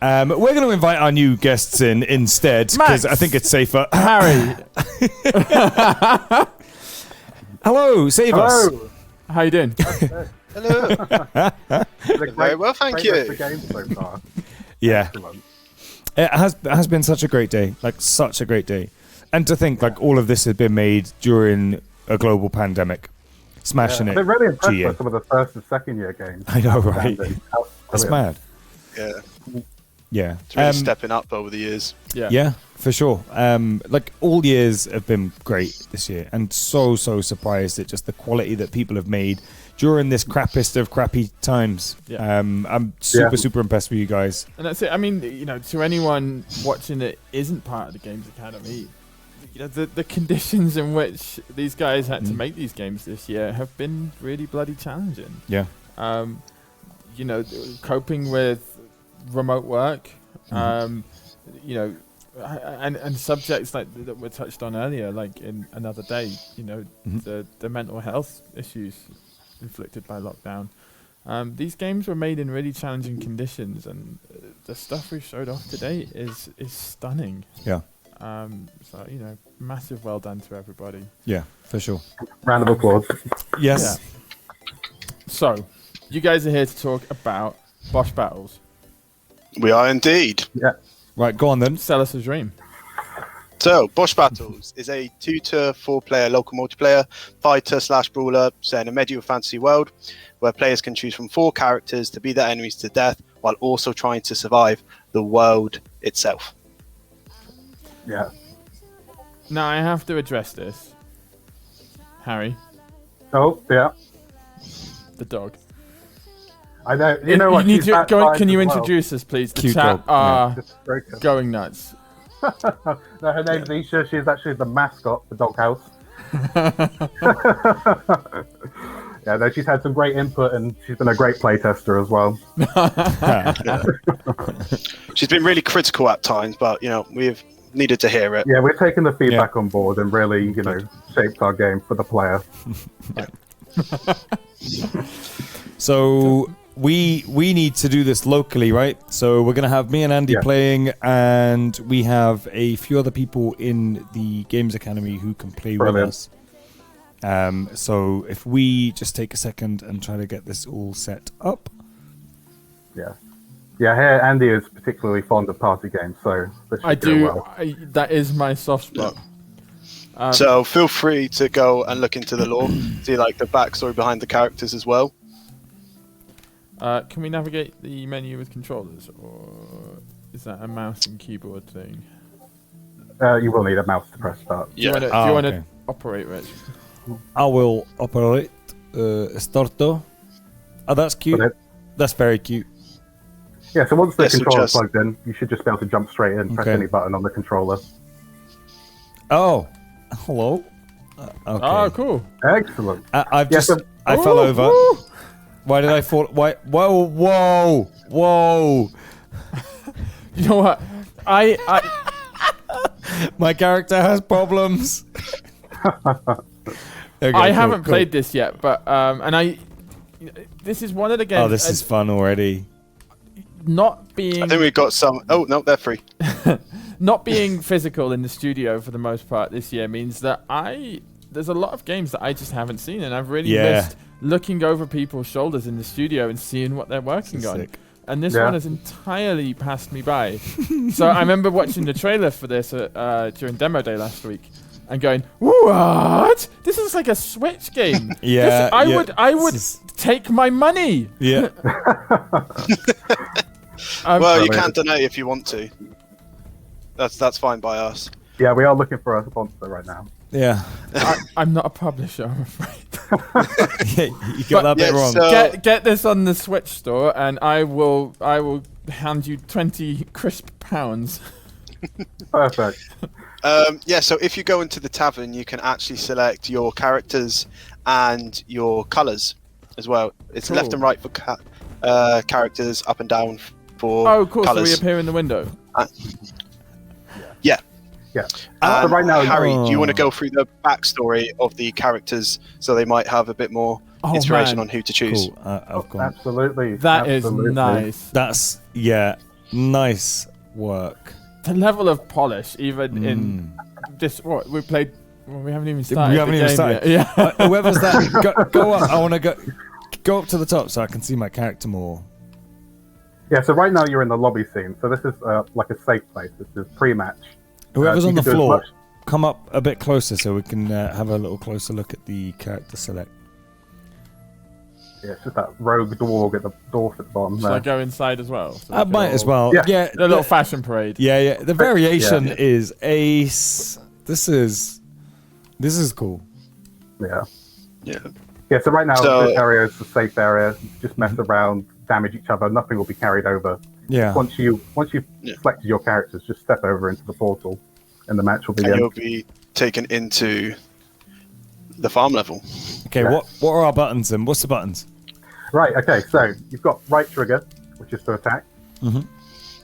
We're going to invite our new guests in instead because I think it's safer. Harry. Hello, save us. How you doing? Hello. Very well, thank you. The game so far. Yeah. Excellent. It has been such a great day, like such a great day. And to think like all of this has been made during a global pandemic. Smashing it. I've been really impressed GA. with some of the first and second year games. I know, right? That's mad. Yeah, Yeah. it's really stepping up over the years. Yeah, for sure. Like all years have been great this year, and so surprised at just the quality that people have made during this crappiest of crappy times. Yeah. I'm super impressed with you guys. And that's it. I mean, to anyone watching that isn't part of the Games Academy, the conditions in which these guys had to make these games this year have been really bloody challenging. Yeah. Coping with remote work, and subjects like that were touched on earlier, like in Another Day, the mental health issues inflicted by lockdown. These games were made in really challenging conditions, and the stuff we've showed off today is stunning. Yeah. Massive well done to everybody. Yeah, for sure. Round of applause. Yes. Yeah. So, you guys are here to talk about Bosh Battles. We are indeed. Yeah. Right, go on then. Sell us a dream. So, Bosh Battles is a 2 to 4 player local multiplayer fighter/brawler set in a medieval fantasy world where players can choose from 4 characters to be their enemies to death while also trying to survive the world itself. Yeah. Now, I have to address this. Harry, Oh, yeah. the dog. I know. You know what? she's that size Can you as well. introduce us, please? The Cute chat dog, are Just stroke her. going nuts. No, her name's Isha. She's actually the mascot for Doghouse. Yeah, no, she's had some great input and she's been a great playtester as well. She's been really critical at times, but we've needed to hear it. Yeah, we're taking the feedback on board and really, shaped our game for the player. So we need to do this locally, right? So we're gonna have me and Andy playing, and we have a few other people in the Games Academy who can play with us. So if we just take a second and try to get this all set up. Yeah. Yeah, here Andy is particularly fond of party games, so this should I go do. well. That is my soft spot. So feel free to go and look into the lore, see like the backstory behind the characters as well. Can we navigate the menu with controllers, or is that a mouse and keyboard thing? You will need a mouse to press start. Do you want to operate, Rich? I will operate starto. Oh, that's cute. That's very cute. Yeah, so once the Yes, so controller's just- plugged in, you should just be able to jump straight in, press Okay. any button on the controller. Oh, hello. Okay. Oh, cool. Excellent. I Yeah, so- fell Ooh, over. woo. Why did I fall? Why? Whoa! You know what? I My character has problems. Okay, I cool, haven't cool. played this yet, but this is one of the games. Oh, this is fun already. Not being I think we've got some. Oh no, they're free. not being physical in the studio for the most part this year means that there's a lot of games that I just haven't seen, and I've really missed looking over people's shoulders in the studio and seeing what they're working on. Sick. And this one has entirely passed me by. So I remember watching the trailer for this during demo day last week and going, "What? This is like a Switch game." Yeah, I would take my money. Yeah. Well, you can donate if you want to. That's fine by us. Yeah, we are looking for a sponsor right now. Yeah. I'm not a publisher, I'm afraid. You got that bit wrong. Get this on the Switch store, and I will hand you 20 crisp pounds. Perfect. So if you go into the tavern, you can actually select your characters and your colours as well. It's Cool. left and right for characters, up and down for Oh, cool. colours. So we appear in the window. Yeah. Yeah. And So right now, Harry, do you want to go through the backstory of the characters so they might have a bit more inspiration man. on who to choose? Cool. I've gone. absolutely. That is absolutely. nice. That's Nice work. The level of polish, even in this, what we played. Well, we haven't even started. We haven't even started. Yet. Yeah. Whoever's that, go up. I want to go up to the top so I can see my character more. Yeah, so right now you're in the lobby scene. So this is like a safe place. This is pre-match. Whoever's You on the can do as floor, much- come up a bit closer so we can have a little closer look at the character select. Yeah, it's just that rogue dwarf at the door at the bottom Shall I there. go inside as well? So I we can might all- as well. Yeah. Yeah, A little fashion parade. yeah. The variation Yeah. is ace. This is cool. Yeah. Yeah. Yeah, so right now So- this area is a safe area. Just mess around, damage each other. Nothing will be carried over. Yeah. Once you've Yeah. selected your characters, just step over into the portal, and the match will And begin. you'll be taken into the farm level. Okay. Yeah. What are our buttons then? What's the buttons? Right. Okay. So you've got right trigger, which is to attack. Mhm.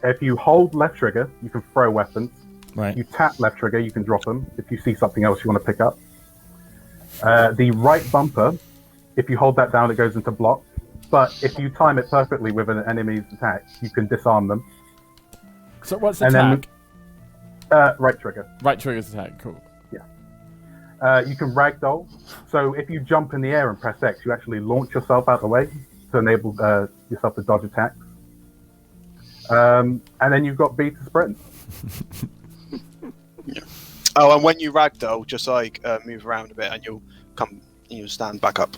If you hold left trigger, you can throw weapons. Right. You tap left trigger, you can drop them. If you see something else you want to pick up. The right bumper, if you hold that down, it goes into block. But if you time it perfectly with an enemy's attack, you can disarm them. So what's And then- attack? Right trigger. Right trigger's attack. Cool. You can ragdoll. So if you jump in the air and press X, you actually launch yourself out of the way to enable yourself to dodge attacks. And then you've got B to sprint. Oh, and when you ragdoll, just like move around a bit, and you'll stand back up.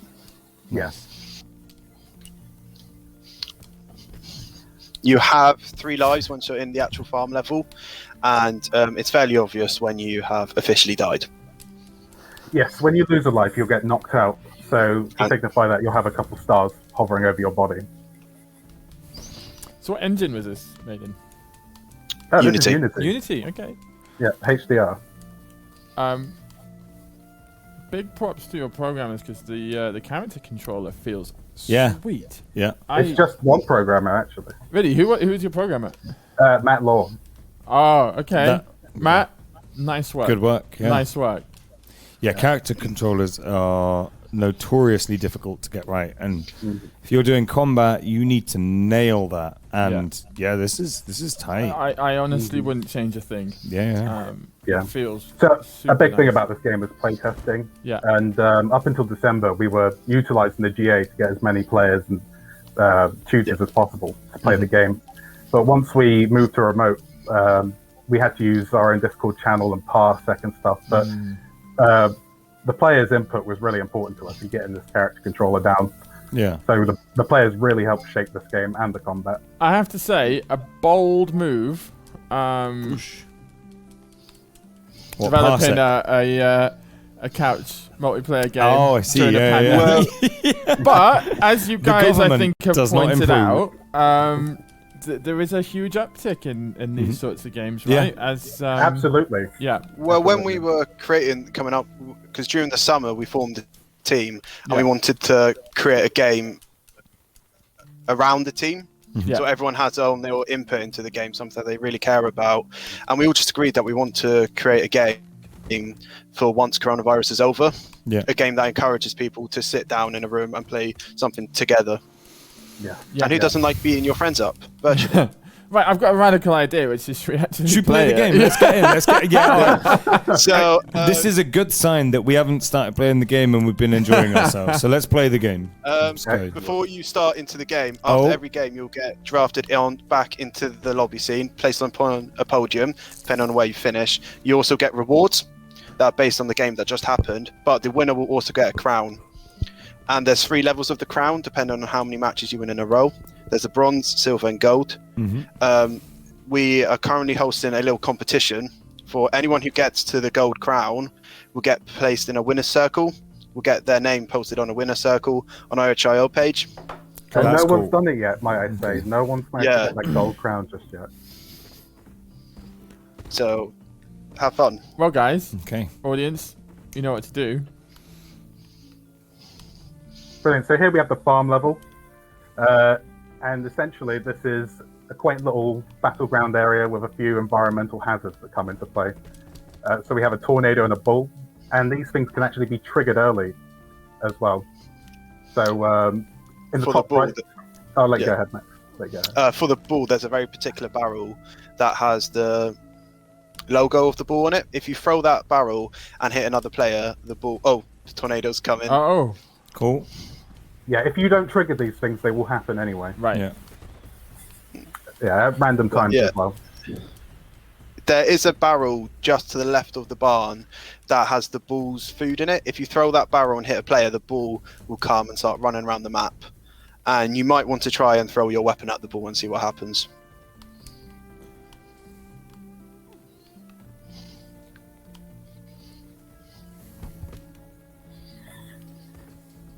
Yes. You have 3 lives once you're in the actual farm level, and it's fairly obvious when you have officially died. Yes, when you lose a life, you'll get knocked out. So to And- signify that, you'll have a couple stars hovering over your body. So what engine was this made in? Oh, this is Unity. Unity. Okay. Yeah, HDR. Big props to your programmers because the character controller feels Yeah. sweet. Yeah. It's just one programmer, actually. Really, who's your programmer? Matt Law. Oh, okay. That- Matt, nice work. Good work. Yeah. Nice work. Yeah, character controllers are notoriously difficult to get right, and if you're doing combat, you need to nail that. And yeah, this is tight. I honestly wouldn't change a thing. Yeah. Yeah. It feels So super a big thing nice. about this game is playtesting. Yeah. And up until December, we were utilizing the GA to get as many players and tutors as possible to play the game. But once we moved to remote, we had to use our own Discord channel and parsec and stuff. But the players' input was really important to us in getting this character controller down. Yeah. So the players really helped shape this game and the combat. I have to say, a bold move. What, Developing parsec? a couch multiplayer game. Oh, I see. during the Yeah, pandemic. But as you guys, I government think, have does not pointed improve. out, there is a huge uptick in these sorts of games, Yeah. right? As Absolutely. yeah. Well, when we were coming up, because during the summer we formed a team, and we Yeah. wanted to create a game around the team. Yeah. So everyone has their own little input into the game, something that they really care about. And we all just agreed that we want to create a game for once coronavirus is over. Yeah. A game that encourages people to sit down in a room and play something together. Yeah. And who doesn't like beating your friends up virtually? Right, I've got a radical idea, which is should we actually Should we play the it? game? Let's get in. Let's get. Yeah. So This is a good sign that we haven't started playing the game and we've been enjoying ourselves. So let's play the game. Let's go. before you start into the game, after every game, you'll get drafted back into the lobby scene, placed upon a podium, depending on where you finish. You also get rewards that are based on the game that just happened, but the winner will also get a crown. And there's 3 levels of the crown, depending on how many matches you win in a row. There's a bronze, silver, and gold. We are currently hosting a little competition for anyone who gets to the gold crown will get placed in a winner's circle. We'll get their name posted on a winner's circle on our HIO page. And That's no one's cool. done it yet, might I say. No one's managed to get that gold crown just yet. So have fun. Well, guys, Okay. audience, you know what to do. Brilliant. So here we have the farm level. And essentially, this is a quaint little battleground area with a few environmental hazards that come into play. So we have a tornado and a bull, and these things can actually be triggered early as well. So in the For the top bull, right, I'll let you yeah. go ahead, Max. But yeah. For the ball, there's a very particular barrel that has the logo of the ball on it. If you throw that barrel and hit another player, the ball... Oh, the tornado's coming. Oh, Cool. Yeah, if you don't trigger these things, they will happen anyway. right. Yeah. Yeah, at random times Yeah. as well. There is a barrel just to the left of the barn that has the ball's food in it. If you throw that barrel and hit a player, the ball will come and start running around the map. And you might want to try and throw your weapon at the ball and see what happens.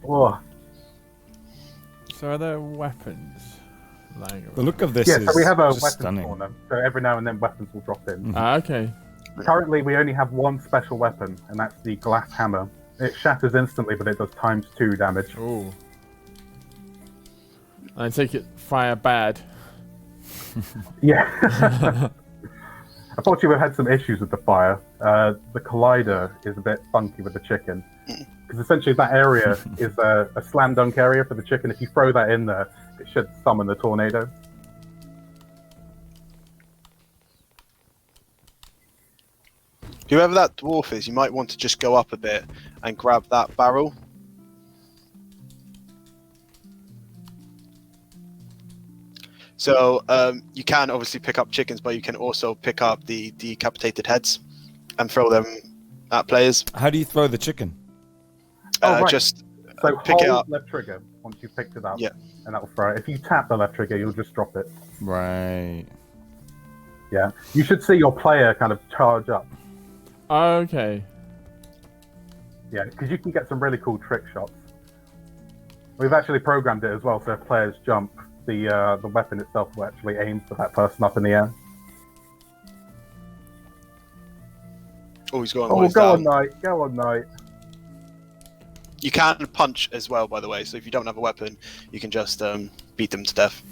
Oh. So are there weapons lying around? The look of this Yeah, is so we have a just weapons stunning. corner. So every now and then weapons will drop in. Okay. Currently, we only have one special weapon, and that's the glass hammer. It shatters instantly, but it does ×2 damage. Oh. I take it fire bad. Yeah. Unfortunately, we've had some issues with the fire. The collider is a bit funky with the chicken. Because essentially that area is a slam dunk area for the chicken. If you throw that in there, it should summon the tornado. Whoever that dwarf is, you might want to just go up a bit and grab that barrel. So you can obviously pick up chickens, but you can also pick up the decapitated heads and throw them at players. How do you throw the chicken? Right. Just So pick it hold up. left trigger once you've picked it up, Yeah. and that will throw it. If you tap the left trigger, you'll just drop it. Right. Yeah. You should see your player kind of charge up. Okay. Yeah, because you can get some really cool trick shots. We've actually programmed it as well, so if players jump, the weapon itself will actually aim for that person up in the air. Oh, he's going. Oh, Boys go down. on, Knight. Go on, Knight. You can punch as well, by the way. So if you don't have a weapon, you can just beat them to death.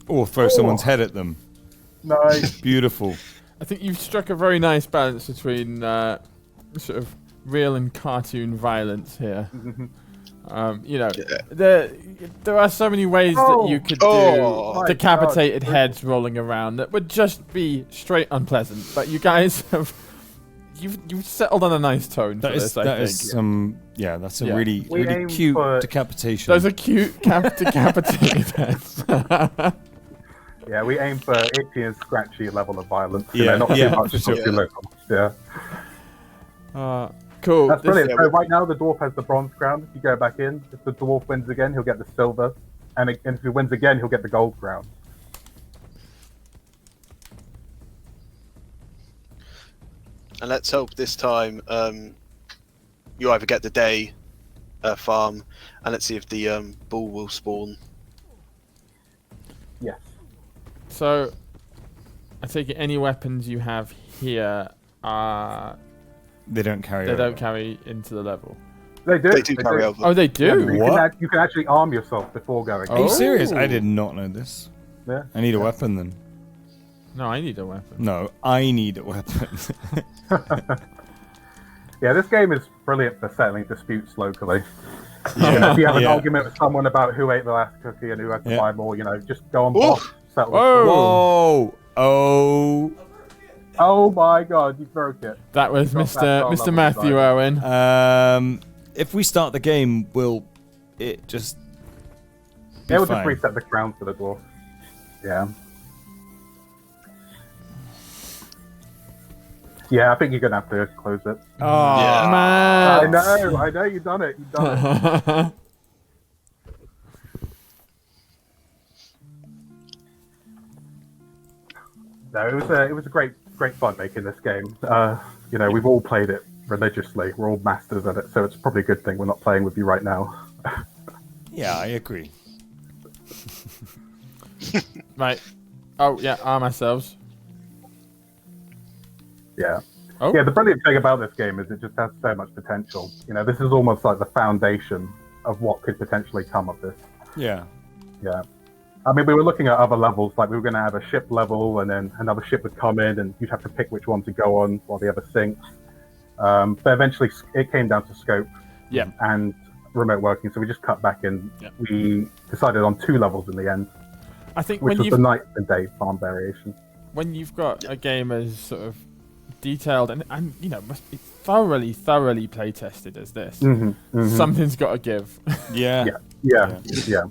Or throw someone's head at them. Nice. Beautiful. I think you've struck a very nice balance between sort of real and cartoon violence here. You know, there are so many ways that you could do my decapitated God. heads rolling around that would just be straight unpleasant. But you guys have you've settled on a nice tone for this. I That think is some that's a Yeah. really We really aim cute for- decapitation. those are cute decapitated heads. Yeah, we aim for itchy and scratchy level of violence. You Yeah, know, not yeah, too much, for just not sure. too little. Yeah. Cool. That's This- brilliant. yeah, So right now the dwarf has the bronze crown. If you go back in, if the dwarf wins again, he'll get the silver, and if he wins again, he'll get the gold crown. And let's hope this time you either get the day farm, and let's see if the bull will spawn. Yes. So, I take it any weapons you have here are they don't carry. they over. don't carry into the level. They do. They do carry over. Oh, they Yeah, do. you, What? you can actually arm yourself before going. Are you Oh. serious? I did not know this. Yeah. I need a weapon then. No, I need a weapon. No, I need a weapon. Yeah, this game is brilliant for settling disputes locally. You know, if you have an Yeah. argument with someone about who ate the last cookie and who has to Yeah. buy more, you know, just go on Oof. boss, settle it. Whoa. Whoa! Oh. Oh my god, you broke it. That was Got that Mr. level Matthew design. Owen. If we start the game, will it just be It will just fine? reset the crown for the dwarf. Yeah. Yeah, I think you're gonna have to close it. Oh Yeah. man! I know, you've done it. You've done it. No, it was a great fun making this game. You know, we've all played it religiously. We're all masters at it, so it's probably a good thing we're not playing with you right now. Yeah, I agree. Right. Oh yeah, arm ourselves. Yeah. Oh. Yeah, the brilliant thing about this game is it just has so much potential. You know, this is almost like the foundation of what could potentially come of this. Yeah. Yeah. I mean, we were looking at other levels, like we were going to have a ship level, and then another ship would come in, and you'd have to pick which one to go on while the other sinks. But eventually, it came down to scope. Yeah. And remote working, so we just cut back and Yeah. we decided on 2 levels in the end, I think which when was you've the night and day farm variation. when you've got a game as sort of detailed and you know must be thoroughly play tested as this, something's got to give. Yeah. Yeah.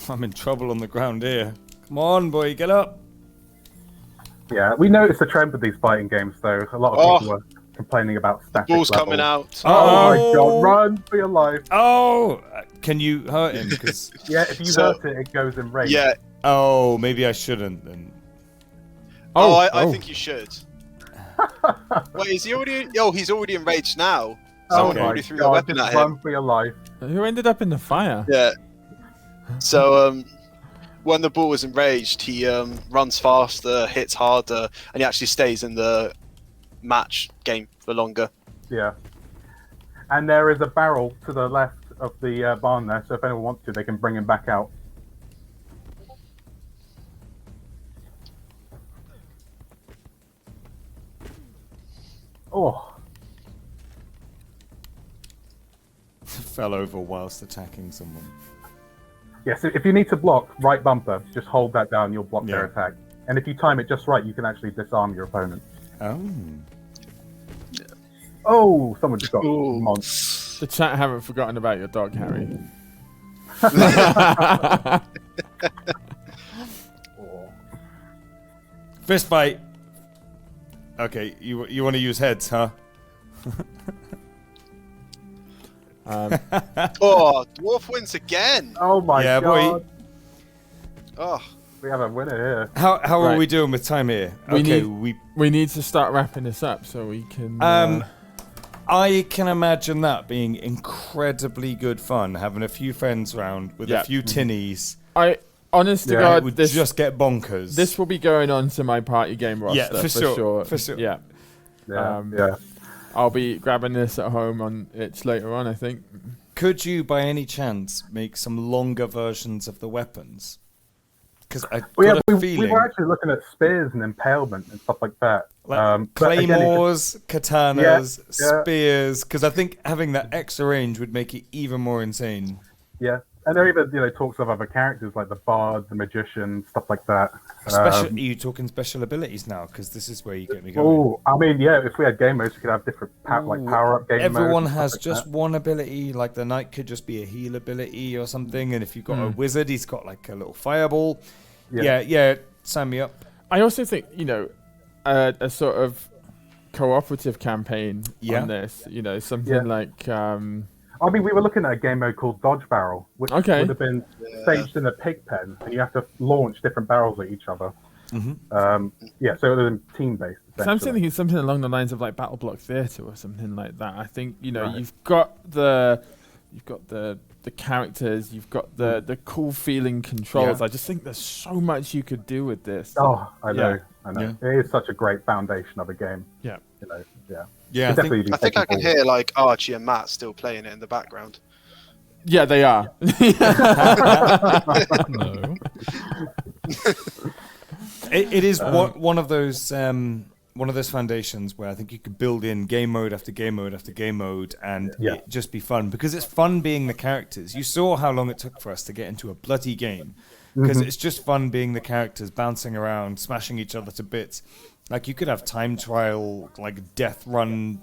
I'm in trouble on the ground here. Come on, boy, get up. Yeah, we noticed a trend with these fighting games, though. A lot of people were complaining about static Ball's levels. coming out. Oh my god, run for your life. Oh, can you hurt him? 'Cause Yeah, if you So- hurt it, it goes in rage. Yeah. oh, maybe I shouldn't then. I think you should. Wait, is he already? Oh, he's already enraged now. Someone Okay. already threw a weapon just at him. run for your life. Who ended up in the fire? Yeah. So when the ball was enraged, he runs faster, hits harder, and he actually stays in the match game for longer. Yeah. And there is a barrel to the left of the barn there, so if anyone wants to, they can bring him back out. Oh, Fell over whilst attacking someone. yeah, so if you need to block right bumper, just hold that down, you'll block their Yeah. attack. And if you time it just right, you can actually disarm your opponent. Oh. Oh, someone just got Ooh. monster. The chat haven't forgotten about your dog, Harry. Fist fight. Okay, you want to use heads, huh? Oh, Dwarf wins again. Oh my Yeah, boy. god. Oh, We have a winner here. How are Right. we doing with time here? We Okay, need- We need to start wrapping this up so we can. I can imagine that being incredibly good fun, having a few friends around with Yeah. a few tinnies. I honest to Yeah, It God, would this just get bonkers. this will be going on to my party game roster Yeah, for sure, for sure. Yeah, Yeah, Um, yeah. I'll be grabbing this at home on itch later on. I think. Could you, by any chance, make some longer versions of the weapons? Because I Well, yeah, got a we feeling were actually looking at spears and impalement and stuff like that. like but again, claymores, katanas, Yeah. spears. Because I think having that extra range would make it even more insane. yeah, and there are even talks of other characters like the bard, the magician, stuff like that. Special, are you talking special abilities now? Because this is where you get me going. Oh, I mean, yeah, if we had game modes, we could have different Ooh, power up game modes. Everyone and stuff has like just that. one ability, like the knight could just be a heal ability or something, and if you've got a wizard, he's got like a little fireball. Yeah, sign me up. I also think a sort of cooperative campaign Yeah. on this. Something Yeah. like. I mean, we were looking at a game mode called Dodge Barrel, which Okay. would have been staged in a pig pen, and you have to launch different barrels at each other. Mm-hmm. Yeah, so it was team based. So I'm thinking something along the lines of like Battle Block Theatre or something like that. I think Right. you've got the characters, you've got the cool feeling controls. Yeah. I just think there's so much you could do with this. Oh, I know, Yeah. I know. It is such a great foundation of a game. Yeah. Yeah. Yeah, Could I think, definitely be I think I taken can forward. hear like Archie and Matt still playing it in the background. Yeah, they are. No. it is one of those foundations where I think you could build in game mode after game mode after game mode and Yeah. it just be fun because it's fun being the characters. You saw how long it took for us to get into a bloody game because it's just fun being the characters bouncing around, smashing each other to bits. Like you could have time trial, like death run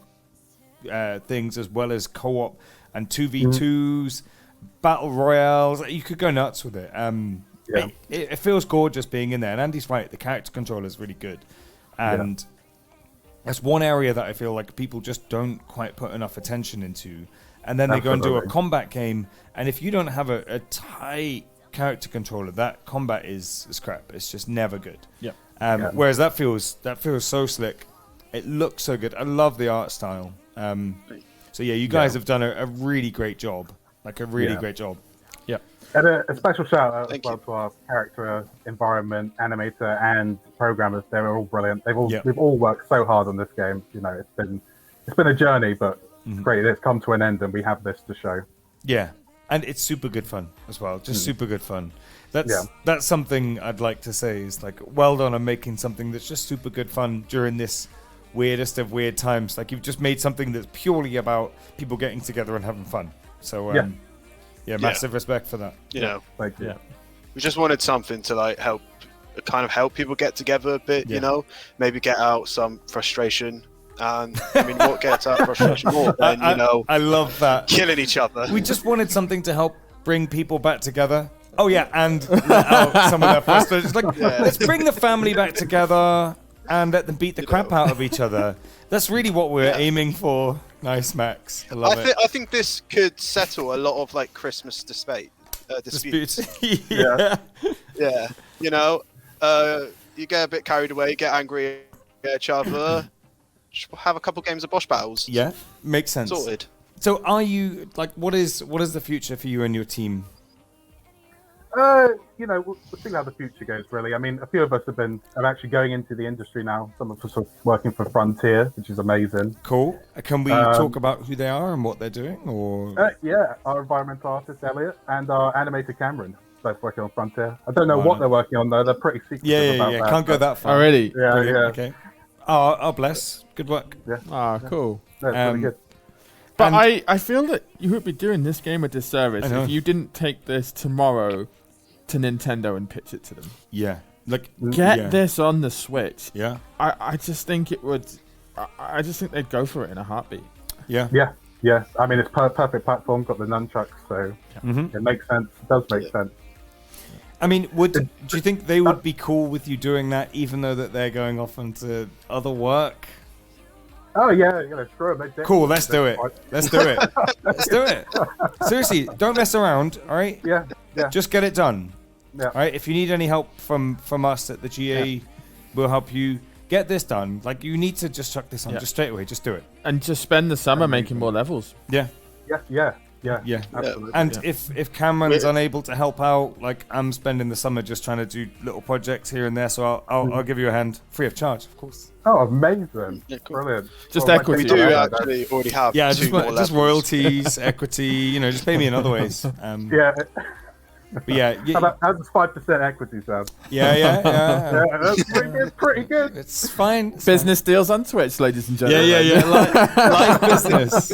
things as well as co-op and 2v2s, battle royales. You could go nuts with it. Yeah. It feels gorgeous being in there. And Andy's right, the character controller is really good. And that's one area that I feel like people just don't quite put enough attention into. And then they go and do a Absolutely. combat game. And if you don't have a tight character controller, that combat is crap. It's just never good. Yep. Whereas that feels so slick. It looks so good. I love the art style. So yeah, you guys have done a really great job. Like a really great job. And a special shout out as Thank well you. to our character, environment, animator, and programmers. They were all brilliant. Yeah. We've all worked so hard on this game. It's been a journey, but it's great. It's come to an end, and we have this to show. Yeah, and it's super good fun as well. Just super good fun. That's Yeah. that's something I'd like to say is like well done on making something that's just super good fun during this weirdest of weird times. Like you've just made something that's purely about people getting together and having fun. So yeah, massive respect for that. You know, Thank you. Yeah. we just wanted something to like help people get together a bit. Yeah. You know, maybe get out some frustration. And I mean, what gets out frustration more than I love that. killing each other? We just wanted something to help bring people back together. Oh yeah, and let out some of their frustration. It's like, let's bring the family back together and let them beat the crap out of each other. That's really what we're aiming for. Nice, Max. I love it. I think this could settle a lot of like Christmas disputes. Yeah. Yeah, you know, you get a bit carried away, get angry at each other. Just have a couple games of Bosh Battles. Yeah, makes sense. Sorted. So are you, like, what is the future for you and your team? You know, we'll see how the future goes, really. I mean, a few of us are actually going into the industry now. Some of us are working for Frontier, which is amazing. Cool. Can we talk about who they are and what they're doing? Or Yeah, our environmental artist, Elliot, and our animator, Cameron, both working on Frontier. I don't know what they're working on, though. They're pretty secretive about that. Can't go that far. Already. Yeah, Brilliant. yeah. Okay. Oh, bless. Good work. Cool. No, it's really good. But And- I feel that you would be doing this game a disservice I know. if you didn't take this tomorrow to Nintendo and pitch it to them. Yeah. Like, Get this on the Switch. Yeah. I just think it would. I just think they'd go for it in a heartbeat. Yeah. Yeah. I mean, it's perfect platform, got the nunchucks, so it makes sense. It does make sense. I mean, do you think they would be cool with you doing that, even though that they're going off into other work? Oh, yeah, screw it. Cool, let's do it. Let's do it. Let's do it. Seriously, don't mess around, all right? Yeah. Just get it done. Yeah. All right? If you need any help from us at the GA, we'll help you get this done. Like, you need to just chuck this on just straight away. Just do it. And just spend the summer making more levels. Yeah. Yeah. Absolutely. And if Cameron's unable to help out, like, I'm spending the summer just trying to do little projects here and there, so I'll give you a hand, free of charge, of course. Oh, amazing. Yeah, cool. Brilliant. Just Well, equity. We do Yeah. actually already have. Yeah, two more just levels. royalties, equity, just pay me in other ways. Yeah. But yeah, How does 5% equity sound? yeah. Yeah, that's pretty good. It's fine. It's Business deals on Twitch, ladies and fine. gentlemen. Yeah. Live business.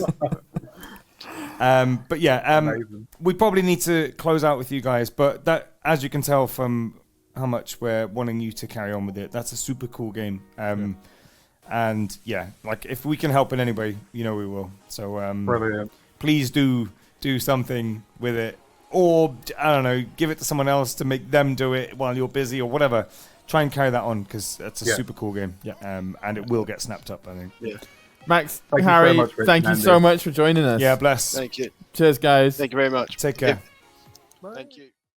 But yeah, Amazing. we probably need to close out with you guys. But that, as you can tell from how much we're wanting you to carry on with it, that's a super cool game. And yeah, like if we can help in any way, we will. So Brilliant. please do something with it. Or, I don't know, give it to someone else to make them do it while you're busy or whatever. Try and carry that on because it's a super cool game. Yeah. And it will get snapped up, I think. Yeah. Max, Thank you Harry, so much, Rich thank and you so Andy. much for joining us. Yeah, bless. Thank you. Cheers, guys. Thank you very much. Take care. Thank you.